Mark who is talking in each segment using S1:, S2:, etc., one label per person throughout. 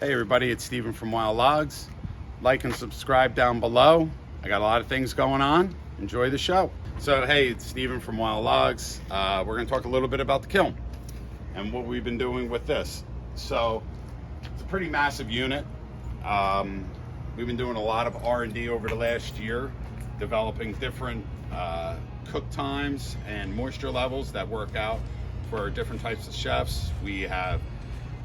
S1: Hey everybody, it's Steven from Wild Logs. Like and subscribe down below. I got a lot of things going on. Enjoy the show. So hey, it's Steven from Wild Logs. We're going to talk a little bit about the kiln and what we've been doing with this. So it's a pretty massive unit. We've been doing a lot of R&D over the last year, developing different cook times and moisture levels that work out for different types of chefs. We have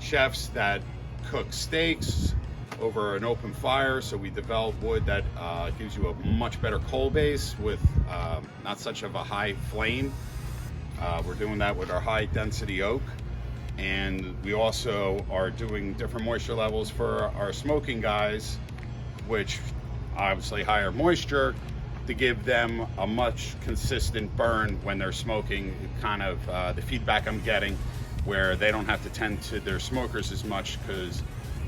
S1: chefs that cook steaks over an open fire, so we develop wood that gives you a much better coal base with not such of a high flame. We're doing that with our high density oak, and we also are doing different moisture levels for our smoking guys, which obviously higher moisture to give them a much consistent burn when they're smoking. Kind of the feedback I'm getting where they don't have to tend to their smokers as much because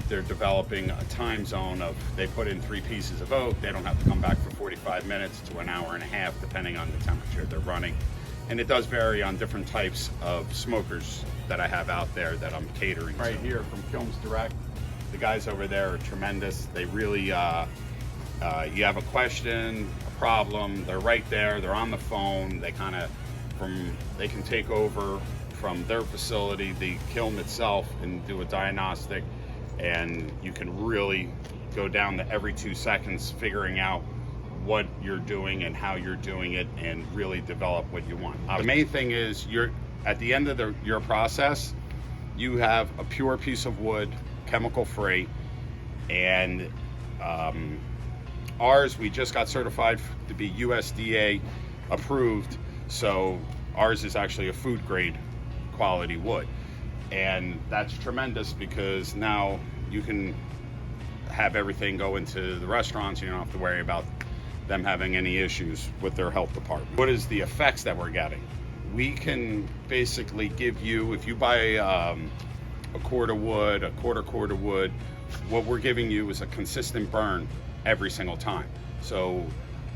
S1: they're developing a time zone of, they put in 3 pieces of oak, they don't have to come back for 45 minutes to an hour and a half depending on the temperature they're running. And it does vary on different types of smokers that I have out there that I'm catering to. Right here from Kiln-Dried, the guys over there are tremendous. They really, you have a question, a problem, they're right there, they're on the phone, they can take over from their facility, the kiln itself, and do a diagnostic, and you can really go down to every 2 seconds figuring out what you're doing and how you're doing it and really develop what you want. The main thing is, you're at the end of your process, you have a pure piece of wood, chemical free, and ours, we just got certified to be USDA approved, so ours is actually a food grade quality wood, and that's tremendous because now you can have everything go into the restaurants. You don't have to worry about them having any issues with their health department. What is the effects that we're getting? We can basically give you, if you buy a quart of wood, a quarter of wood, what we're giving you is a consistent burn every single time. So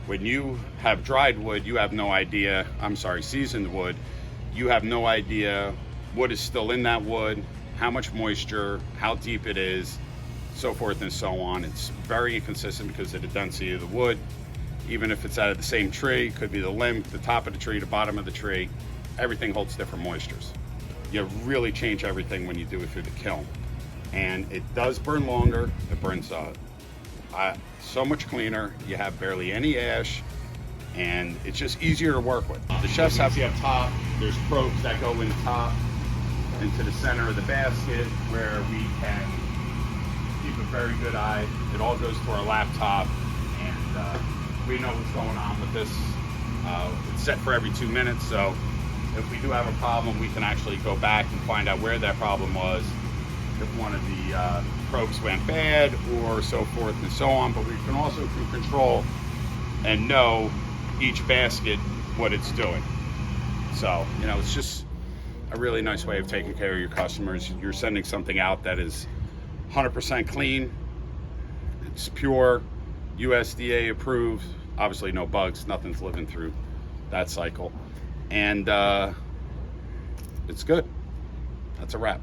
S1: when you have dried wood, you have no idea, seasoned wood, you have no idea what is still in that wood, how much moisture, how deep it is, so forth and so on. It's very inconsistent because of the density of the wood. Even if it's out of the same tree, could be the limb, the top of the tree, the bottom of the tree, everything holds different moistures. You really change everything when you do it through the kiln. And it does burn longer, it burns so much cleaner, you have barely any ash, and it's just easier to work with. The chefs have up top, there's probes that go in top into the center of the basket where we can keep a very good eye. It all goes to our laptop, and we know what's going on with this. It's set for every 2 minutes, so if we do have a problem, we can actually go back and find out where that problem was, if one of the probes went bad or so forth and so on. But we can also control and know each basket what it's doing. So, it's just a really nice way of taking care of your customers. You're sending something out that is 100% clean, it's pure, USDA approved, obviously no bugs, nothing's living through that cycle, and it's good. That's a wrap.